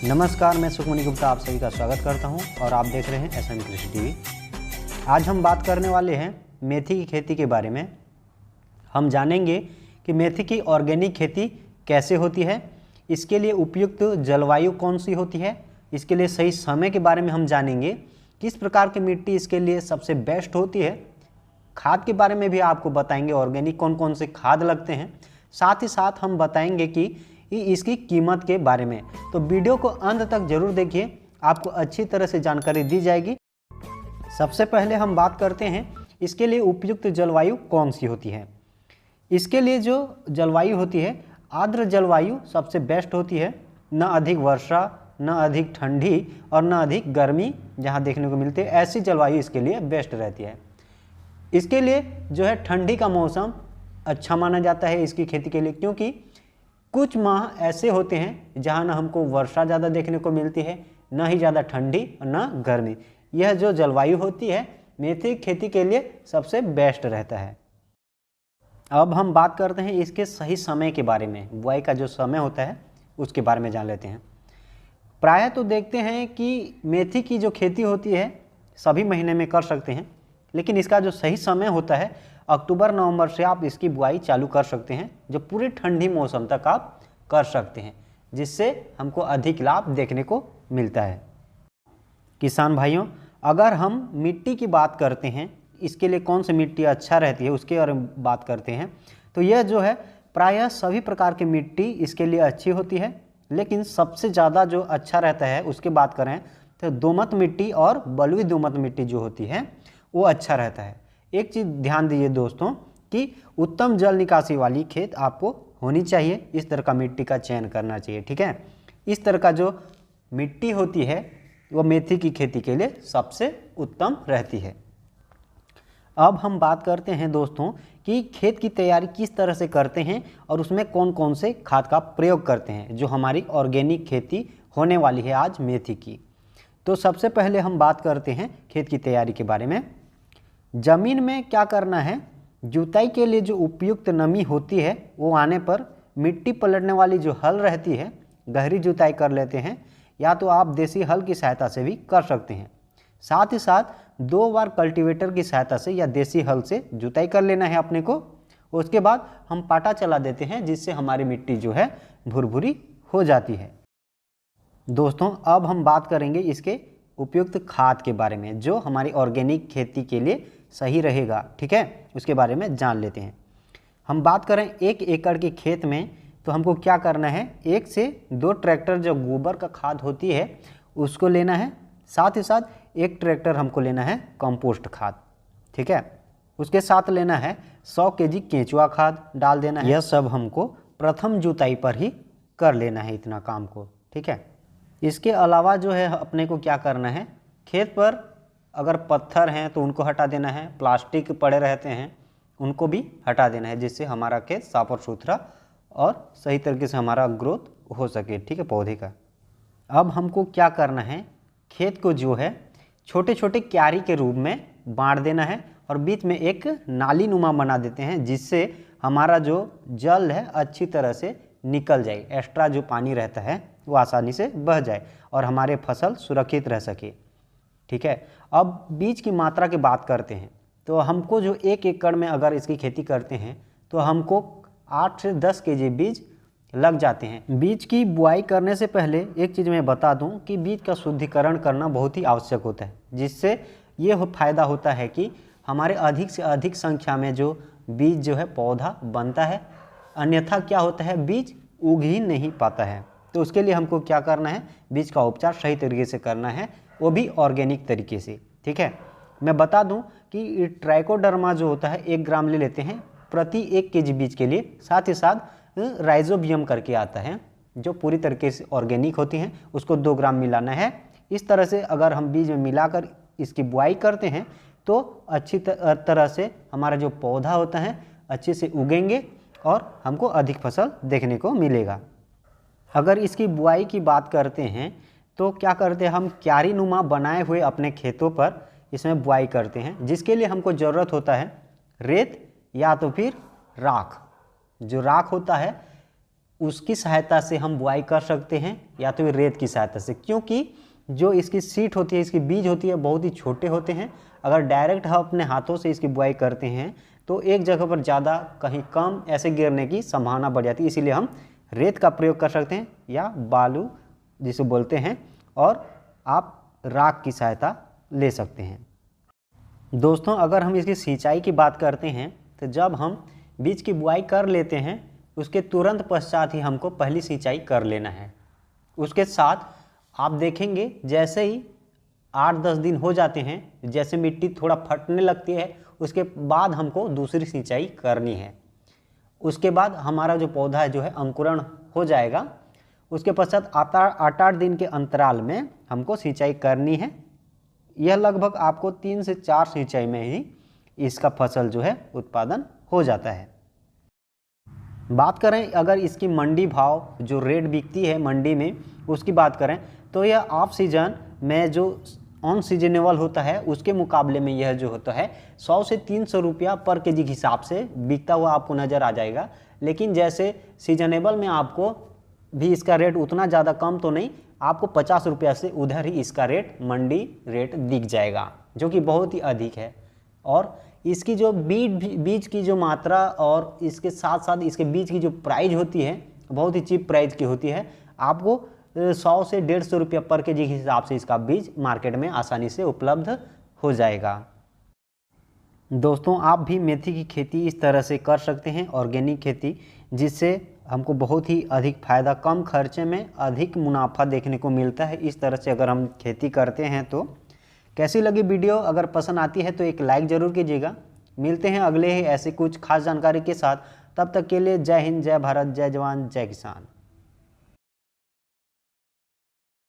नमस्कार, मैं सुखमणि गुप्ता आप सभी का स्वागत करता हूं और आप देख रहे हैं एसएम कृषि टीवी। आज हम बात करने वाले हैं मेथी की खेती के बारे में। हम जानेंगे कि मेथी की ऑर्गेनिक खेती कैसे होती है, इसके लिए उपयुक्त जलवायु कौन सी होती है, इसके लिए सही समय के बारे में हम जानेंगे, किस प्रकार की मिट्टी इसके लिए सबसे बेस्ट होती है, खाद के बारे में भी आपको बताएंगे, ऑर्गेनिक कौन कौन से खाद लगते हैं। साथ ही साथ हम बताएंगे कि इसकी कीमत के बारे में। तो वीडियो को अंत तक जरूर देखिए, आपको अच्छी तरह से जानकारी दी जाएगी। सबसे पहले हम बात करते हैं इसके लिए उपयुक्त जलवायु कौन सी होती है। इसके लिए जो जलवायु होती है, आर्द्र जलवायु सबसे बेस्ट होती है। न अधिक वर्षा, न अधिक ठंडी और न अधिक गर्मी जहाँ देखने को मिलती है, ऐसी जलवायु इसके लिए बेस्ट रहती है। इसके लिए जो है ठंडी का मौसम अच्छा माना जाता है इसकी खेती के लिए, क्योंकि कुछ माह ऐसे होते हैं जहाँ न हमको वर्षा ज़्यादा देखने को मिलती है, न ही ज़्यादा ठंडी और न गर्मी। यह जो जलवायु होती है मेथी खेती के लिए सबसे बेस्ट रहता है। अब हम बात करते हैं इसके सही समय के बारे में। बुआई का जो समय होता है उसके बारे में जान लेते हैं। प्रायः तो देखते हैं कि मेथी की जो खेती होती है सभी महीने में कर सकते हैं, लेकिन इसका जो सही समय होता है अक्टूबर नवंबर से आप इसकी बुआई चालू कर सकते हैं, जो पूरी ठंडी मौसम तक आप कर सकते हैं, जिससे हमको अधिक लाभ देखने को मिलता है। किसान भाइयों, अगर हम मिट्टी की बात करते हैं, इसके लिए कौन सी मिट्टी अच्छा रहती है उसके बारे में बात करते हैं, तो यह जो है प्रायः सभी प्रकार की मिट्टी इसके लिए अच्छी होती है, लेकिन सबसे ज़्यादा जो अच्छा रहता है उसकी बात करें तो दोमट मिट्टी और बलुई दोमट मिट्टी जो होती है वो अच्छा रहता है। एक चीज़ ध्यान दीजिए दोस्तों कि उत्तम जल निकासी वाली खेत आपको होनी चाहिए, इस तरह का मिट्टी का चयन करना चाहिए, ठीक है। इस तरह का जो मिट्टी होती है वो मेथी की खेती के लिए सबसे उत्तम रहती है। अब हम बात करते हैं दोस्तों कि खेत की तैयारी किस तरह से करते हैं और उसमें कौन कौन से खाद का प्रयोग करते हैं, जो हमारी ऑर्गेनिक खेती होने वाली है आज मेथी की। तो सबसे पहले हम बात करते हैं खेत की तैयारी के बारे में। ज़मीन में क्या करना है, जुताई के लिए जो उपयुक्त नमी होती है वो आने पर मिट्टी पलटने वाली जो हल रहती है गहरी जुताई कर लेते हैं, या तो आप देसी हल की सहायता से भी कर सकते हैं। साथ ही साथ 2 बार कल्टीवेटर की सहायता से या देसी हल से जुताई कर लेना है अपने को। उसके बाद हम पाटा चला देते हैं, जिससे हमारी मिट्टी जो है भुरभुरी हो जाती है। दोस्तों, अब हम बात करेंगे इसके उपयुक्त खाद के बारे में, जो हमारी ऑर्गेनिक खेती के लिए सही रहेगा, ठीक है। उसके बारे में जान लेते हैं। हम बात करें 1 एकड़ के खेत में, तो हमको क्या करना है, 1 से 2 ट्रैक्टर जो गोबर का खाद होती है उसको लेना है। साथ ही साथ 1 ट्रैक्टर हमको लेना है कंपोस्ट खाद, ठीक है। उसके साथ लेना है 100 केजी केंचुआ खाद डाल देना है। यह सब हमको प्रथम जुताई पर ही कर लेना है इतना काम को, ठीक है। इसके अलावा जो है अपने को क्या करना है, खेत पर अगर पत्थर हैं तो उनको हटा देना है, प्लास्टिक पड़े रहते हैं उनको भी हटा देना है, जिससे हमारा खेत साफ और सुथरा और सही तरीके से हमारा ग्रोथ हो सके, ठीक है, पौधे का। अब हमको क्या करना है, खेत को जो है छोटे छोटे क्यारी के रूप में बांट देना है और बीच में एक नाली नुमा बना देते हैं, जिससे हमारा जो जल है अच्छी तरह से निकल जाए, एक्स्ट्रा जो पानी रहता है वो आसानी से बह जाए और हमारे फसल सुरक्षित रह सके, ठीक है। अब बीज की मात्रा की बात करते हैं, तो हमको जो 1 एकड़ में अगर इसकी खेती करते हैं तो हमको 8 से 10 केजी बीज लग जाते हैं। बीज की बुआई करने से पहले एक चीज़ मैं बता दूं कि बीज का शुद्धिकरण करना बहुत ही आवश्यक होता है, जिससे ये फ़ायदा होता है कि हमारे अधिक से अधिक संख्या में जो बीज जो है पौधा बनता है, अन्यथा क्या होता है बीज उग ही नहीं पाता है। तो उसके लिए हमको क्या करना है, बीज का उपचार सही तरीके से करना है, वो भी ऑर्गेनिक तरीके से, ठीक है। मैं बता दूं कि ट्राइकोडर्मा जो होता है 1 ग्राम ले लेते हैं प्रति 1 केजी बीज के लिए। साथ ही साथ राइजोबियम करके आता है जो पूरी तरीके से ऑर्गेनिक होती हैं, उसको 2 ग्राम मिलाना है। इस तरह से अगर हम बीज में मिलाकर इसकी बुआई करते हैं तो अच्छी तरह से हमारा जो पौधा होता है अच्छे से उगेंगे और हमको अधिक फसल देखने को मिलेगा। अगर इसकी बुआई की बात करते हैं तो क्या करते हैं, हम क्यारी नुमा बनाए हुए अपने खेतों पर इसमें बुआई करते हैं, जिसके लिए हमको ज़रूरत होता है रेत या तो फिर राख। जो राख होता है उसकी सहायता से हम बुआई कर सकते हैं या तो रेत की सहायता से, क्योंकि जो इसकी सीट होती है, इसके बीज होती है, बहुत ही छोटे होते हैं। अगर डायरेक्ट हम अपने हाथों से इसकी बुआई करते हैं तो एक जगह पर ज़्यादा कहीं कम ऐसे गिरने की संभावना बढ़ जाती है। इसीलिए हम रेत का प्रयोग कर सकते हैं या बालू जिसे बोलते हैं, और आप राख की सहायता ले सकते हैं। दोस्तों, अगर हम इसकी सिंचाई की बात करते हैं तो जब हम बीज की बुआई कर लेते हैं उसके तुरंत पश्चात ही हमको पहली सिंचाई कर लेना है। उसके साथ आप देखेंगे जैसे ही 8-10 दिन हो जाते हैं, जैसे मिट्टी थोड़ा फटने लगती है, उसके बाद हमको दूसरी सिंचाई करनी है। उसके बाद हमारा जो पौधा है जो है अंकुरण हो जाएगा। उसके पश्चात 8-8 दिन के अंतराल में हमको सिंचाई करनी है। यह लगभग आपको 3 से 4 सिंचाई में ही इसका फसल जो है उत्पादन हो जाता है। बात करें अगर इसकी मंडी भाव जो रेट बिकती है मंडी में उसकी बात करें तो यह ऑफ सीजन में जो ऑन सीजनेबल होता है उसके मुकाबले में यह जो होता है 100 से 300 रुपया पर केजी के हिसाब से बिकता हुआ आपको नज़र आ जाएगा। लेकिन जैसे सीजनेबल में आपको भी इसका रेट उतना ज़्यादा कम तो नहीं, आपको 50 रुपया से उधर ही इसका रेट मंडी रेट दिख जाएगा, जो कि बहुत ही अधिक है। और इसकी जो बीज की जो मात्रा और इसके साथ साथ इसके बीज की जो प्राइस होती है बहुत ही चीप प्राइस की होती है। आपको 100 से 150 रुपया पर केजी के हिसाब से इसका बीज मार्केट में आसानी से उपलब्ध हो जाएगा। दोस्तों, आप भी मेथी की खेती इस तरह से कर सकते हैं, ऑर्गेनिक खेती, जिससे हमको बहुत ही अधिक फायदा, कम खर्चे में अधिक मुनाफा देखने को मिलता है। इस तरह से अगर हम खेती करते हैं तो कैसी लगी वीडियो? अगर पसंद आती है तो एक लाइक ज़रूर कीजिएगा। मिलते हैं अगले ही ऐसे कुछ खास जानकारी के साथ। तब तक के लिए जय हिंद, जय भारत, जय जवान, जय किसान।